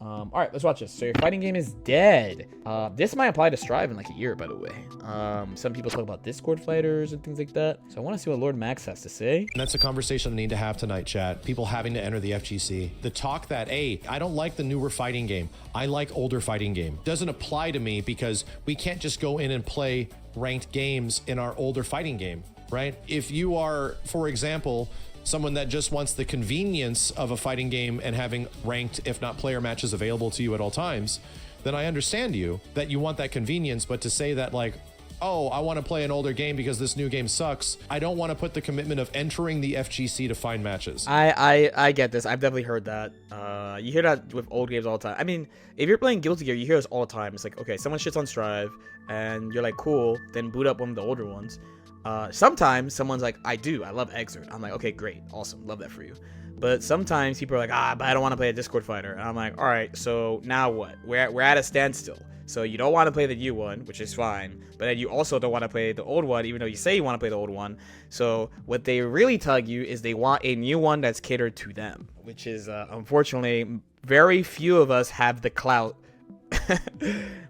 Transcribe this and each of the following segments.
All right, let's watch this. So your fighting game is dead. This might apply to Strive in like a year, by the way. Some people talk about Discord fighters and things like that. So I want to see what Lord Max has to say. And that's a conversation I need to have tonight, chat. People having to enter the FGC. The talk that, hey, I don't like the newer fighting game. I like older fighting game. Doesn't apply to me because we can't just go in and play ranked games in our older fighting game, right? If you are, for example, someone that just wants the convenience of a fighting game and having ranked, if not player matches available to you at all times, then I understand you, that you want that convenience. But to say that like, oh, I want to play an older game because this new game sucks, I don't want to put the commitment of entering the FGC to find matches. I get this. I've definitely heard that. You hear that with old games all the time. I mean, if you're playing Guilty Gear, you hear this all the time. It's like, okay, someone shits on Strive, and you're like, cool, then boot up one of the older ones. Sometimes someone's like, I love Exert. I'm like, okay, great, awesome, love that for you. But sometimes people are like, but I don't want to play a Discord fighter. And I'm like, all right, so now what? We're at a standstill. So you don't want to play the new one, which is fine, but then you also don't want to play the old one, even though you say you want to play the old one. So what they really tell you is they want a new one that's catered to them, which is unfortunately very few of us have the clout.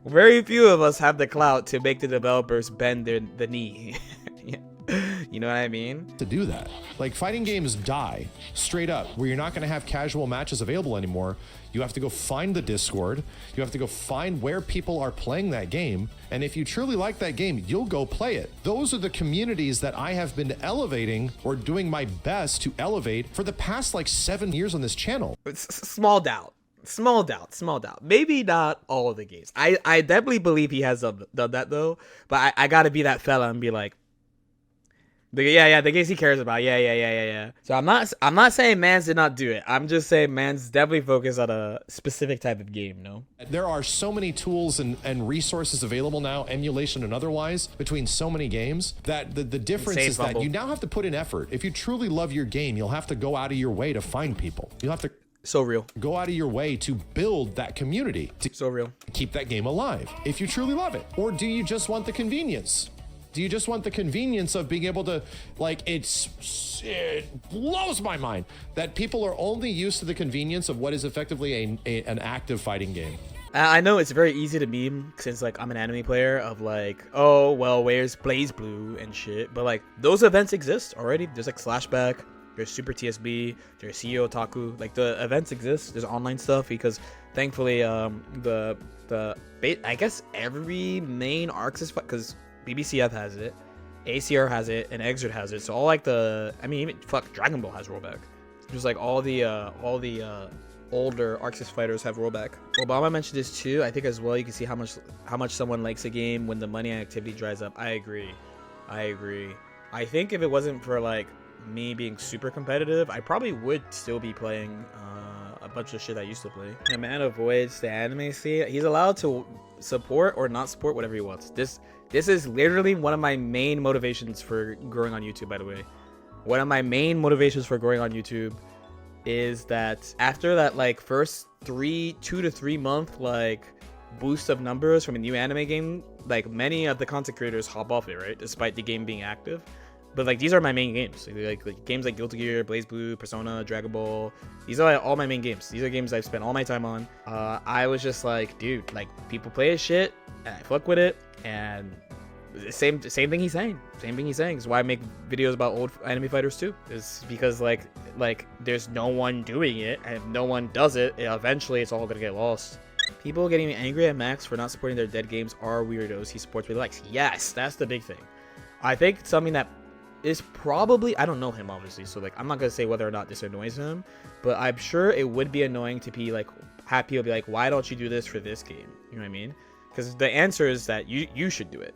Very few of us have the clout to make the developers bend the knee. You know what I mean? To do that, like fighting games die straight up, where you're not going to have casual matches available anymore. You have to go find the Discord. You have to go find where people are playing that game. And if you truly like that game, you'll go play it. Those are the communities that I have been elevating or doing my best to elevate for the past like 7 years on this channel. Small doubt. Maybe not all of the games. I definitely believe he has done that though. But I gotta be that fella and be like, the games he cares about. Yeah. So I'm not saying Mans did not do it. I'm just saying Mans definitely focused on a specific type of game, no? There are so many tools and resources available now, emulation and otherwise, between so many games that the difference is that you now have to put in effort. If you truly love your game, you'll have to go out of your way to find people. You'll have to so real. Go out of your way to build that community. So real. Keep that game alive if you truly love it. Or do you just want the convenience? Do you just want the convenience of being able to, like, it blows my mind that people are only used to the convenience of what is effectively an active fighting game. I know it's very easy to meme since, like, I'm an anime player of, like, oh, well, where's Blaze Blue and shit. But, like, those events exist already. There's, like, Slashback. There's Super TSB. There's CEO Otaku. Like, the events exist. There's online stuff because, thankfully, I guess every main Arxis fight, because BBCF has it, ACR has it, and Exert has it. So all like even Dragon Ball has rollback. Just like all the older Arxis fighters have rollback. Obama mentioned this too. I think as well. You can see how much someone likes a game when the money and activity dries up. I agree. I think if it wasn't for like me being super competitive, I probably would still be playing a bunch of shit I used to play. A man avoids the anime scene. He's allowed to support or not support whatever he wants. This is literally one of my main motivations for growing on YouTube, by the way. One of my main motivations for growing on YouTube is that after that like first 2 to 3 month like boost of numbers from a new anime game, like many of the content creators hop off it, right? Despite the game being active. But like these are my main games. Like games like Guilty Gear, Blaze Blue, Persona, Dragon Ball. These are like all my main games. These are games I've spent all my time on. I was just like, dude, like people play his shit and I fuck with it. And same thing he's saying. Is why I make videos about old anime fighters too. Is because like there's no one doing it, and if no one does it, eventually it's all gonna get lost. People getting angry at Max for not supporting their dead games are weirdos. He supports what he likes. Yes, that's the big thing. I think something that is probably, I don't know him obviously, so like I'm not gonna say whether or not this annoys him, but I'm sure it would be annoying to be like have people be like, why don't you do this for this game? You know what I mean? Because the answer is that you should do it.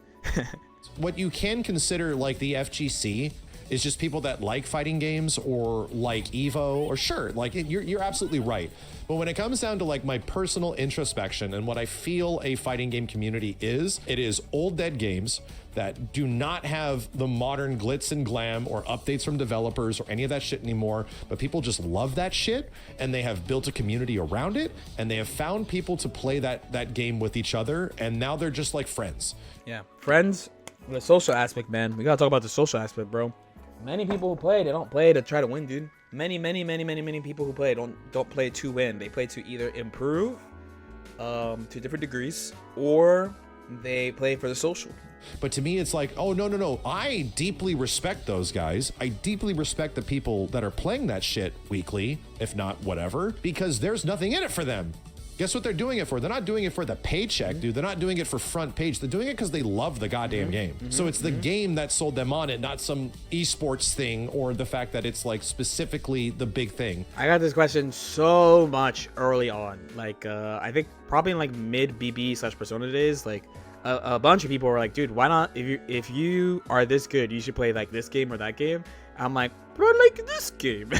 What you can consider like the FGC is just people that like fighting games or like Evo, or sure, like you're absolutely right. But when it comes down to like my personal introspection and what I feel a fighting game community is, it is old dead games that do not have the modern glitz and glam or updates from developers or any of that shit anymore, but people just love that shit and they have built a community around it and they have found people to play that game with each other, and now they're just like friends. Yeah, friends. The social aspect, man. We gotta talk about the social aspect, bro. Many people who play, they don't play to try to win, dude. many people who play don't play to win. They play to either improve to different degrees, or they play for the social. But to me, it's like, oh, no. I deeply respect those guys. I deeply respect the people that are playing that shit weekly, if not whatever, because there's nothing in it for them. Guess what they're doing it for? They're not doing it for the paycheck, dude. They're not doing it for front page. They're doing it because they love the goddamn game. So it's the game that sold them on it, not some esports thing or the fact that it's like specifically the big thing. I got this question so much early on. Like, I think probably in like mid BB/Persona days, like a bunch of people were like, dude, why not? If you are this good, you should play like this game or that game. I'm like, but I like this game.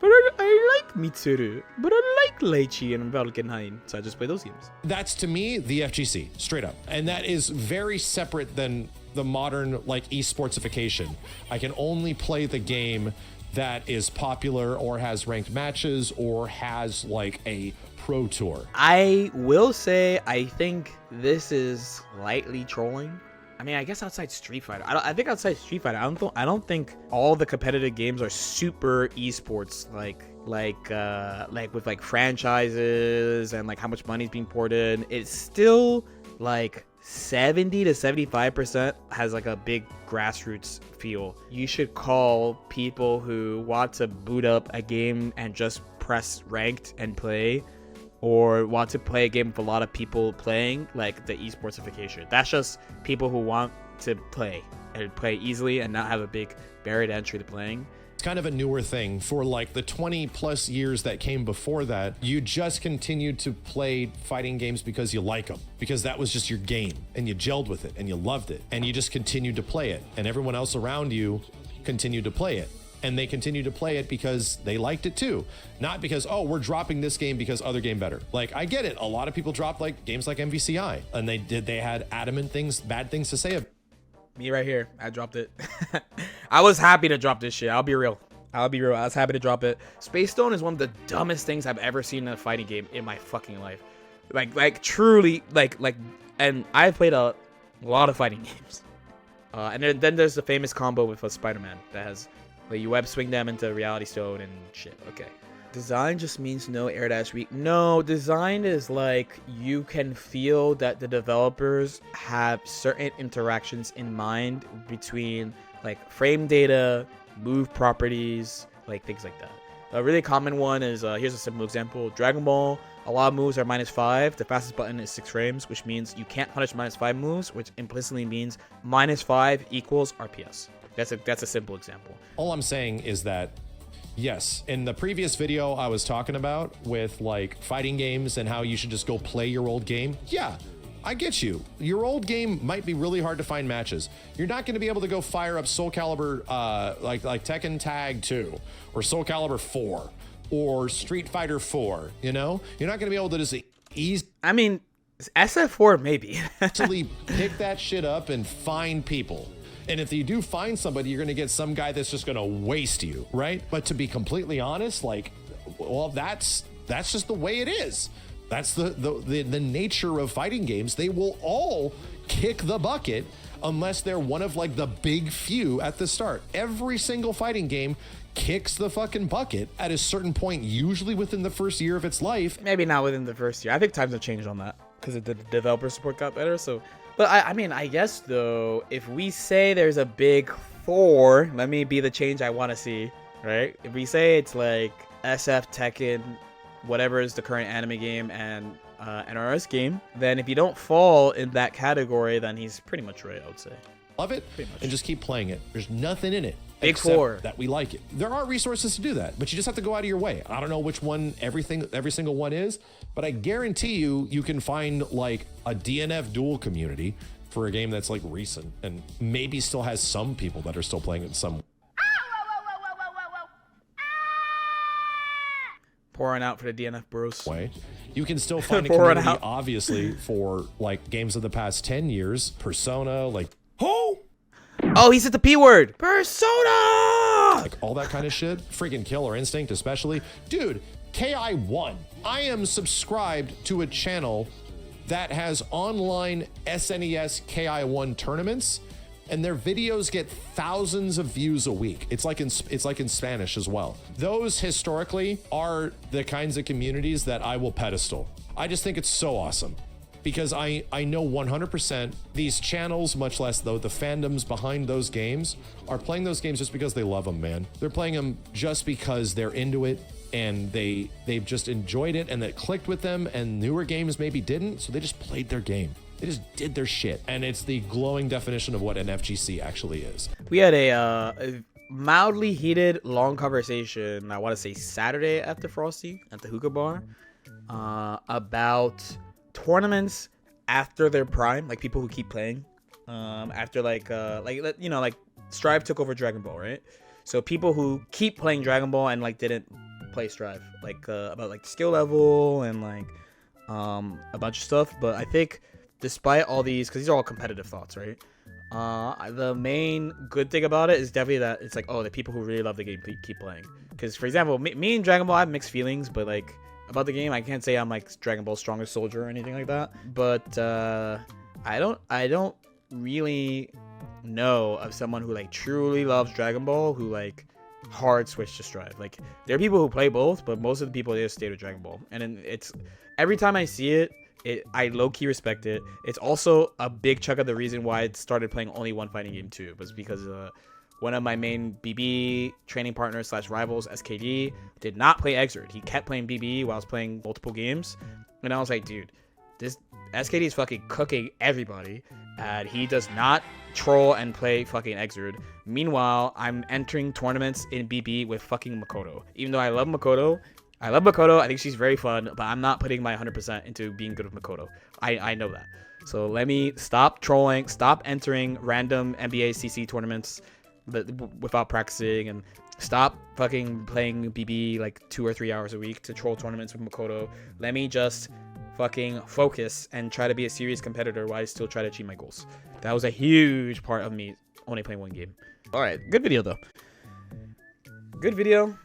But I like Mitsuru, but I like Leichi and Valkenhayn, so I just play those games. That's, to me, the FGC, straight up. And that is very separate than the modern, like, esportsification. I can only play the game that is popular or has ranked matches or has, like, a pro tour. I will say, I think this is lightly trolling. I mean, I guess outside Street Fighter, I think outside Street Fighter, I don't think all the competitive games are super esports, like with like franchises and like how much money's being poured in. It's still like 70 to 75% has like a big grassroots feel. You should call people who want to boot up a game and just press ranked and play, or want to play a game with a lot of people playing, like the esportsification. That's just people who want to play and play easily and not have a big barrier to entry to playing. It's kind of a newer thing. For like the 20 plus years that came before that, you just continued to play fighting games because you like them, because that was just your game and you gelled with it and you loved it and you just continued to play it, and everyone else around you continued to play it. And they continue to play it because they liked it too. Not because, oh, we're dropping this game because other game better. Like, I get it. A lot of people dropped like games like MVCI, and they had adamant things, bad things to say about it. Me right here. I dropped it. I was happy to drop this shit. I'll be real. I was happy to drop it. Space Stone is one of the dumbest things I've ever seen in a fighting game in my fucking life. Like truly, and I've played a lot of fighting games. And then there's the famous combo with a Spider-Man that has, like, you web swing them into Reality Stone and shit. Okay. Design just means no air dash weak. No, design is like you can feel that the developers have certain interactions in mind between like frame data, move properties, like things like that. A really common one is, here's a simple example. Dragon Ball, a lot of moves are -5. The fastest button is 6 frames, which means you can't punish -5 moves, which implicitly means -5 equals RPS. That's a simple example. All I'm saying is that, yes, in the previous video I was talking about with like fighting games and how you should just go play your old game. Yeah, I get you. Your old game might be really hard to find matches. You're not going to be able to go fire up Soul Calibur, like Tekken Tag 2 or Soul Calibur 4 or Street Fighter 4, you know? You're not going to be able to just easily... I mean, SF4 maybe. ...actually pick that shit up and find people. And if you do find somebody, you're going to get some guy that's just going to waste you, right? But to be completely honest, like, well, that's just the way it is. That's the nature of fighting games. They will all kick the bucket unless they're one of like the big few at the start. Every single fighting game kicks the fucking bucket at a certain point, usually within the first year of its life. Maybe not within the first year. I think times have changed on that because the developer support got better. So, but I mean, I guess though, if we say there's a big 4, let me be the change I want to see, right? If we say it's like SF, Tekken, whatever is the current anime game, and NRS game, then if you don't fall in that category, then he's pretty much right, I would say. Love it and just keep playing it. There's nothing in it Big except 4 that we like it. There are resources to do that, but you just have to go out of your way. I don't know which one every single one is, but I guarantee you can find like a DNF duel community for a game that's like recent and maybe still has some people that are still playing it some pouring out for the DNF bros. way. You can still find a community, obviously, for like games of the past 10 years. Persona, like, oh, he said the P word. Persona! Like all that kind of shit. Freaking Killer Instinct, especially. Dude, KI1. I am subscribed to a channel that has online SNES KI1 tournaments, and their videos get thousands of views a week. It's like in Spanish as well. Those historically are the kinds of communities that I will pedestal. I just think it's so awesome. Because I know 100% these channels, much less though the fandoms behind those games, are playing those games just because they love them, man. They're playing them just because they're into it and they've just enjoyed it and it clicked with them, and newer games maybe didn't, so they just played their game. They just did their shit. And it's the glowing definition of what an FGC actually is. We had a mildly heated, long conversation, I want to say Saturday at the Frosty, at the hookah bar, about tournaments after their prime, like people who keep playing after like Strive took over Dragon Ball, right? So people who keep playing Dragon Ball and like didn't play Strive, like about like skill level and like a bunch of stuff. But I think despite all these, because these are all competitive thoughts, right? The main good thing about it is definitely that it's like, oh, the people who really love the game keep playing. Because for example, me and Dragon Ball, I have mixed feelings, but like about the game, I can't say I'm like Dragon Ball's strongest soldier or anything like that. But I don't really know of someone who like truly loves Dragon Ball who like hard switch to Strive. Like there are people who play both, but most of the people they just stay with Dragon Ball. And then it's every time I see it, I low-key respect it. It's also a big chunk of the reason why I started playing only one fighting game too, was because one of my main BB training partners / rivals, SKD, did not play Exert. He kept playing BB while I was playing multiple games. And I was like, dude, this SKD is fucking cooking everybody. And he does not troll and play fucking Exert. Meanwhile, I'm entering tournaments in BB with fucking Makoto. Even though I love Makoto, I think she's very fun, but I'm not putting my 100% into being good with Makoto. I know that. So let me stop trolling, stop entering random NBA CC tournaments without practicing, and stop fucking playing BB like 2 or 3 hours a week to troll tournaments with Makoto. Let me just fucking focus and try to be a serious competitor while I still try to achieve my goals. That was a huge part of me only playing one game. All right, good video though. Good video.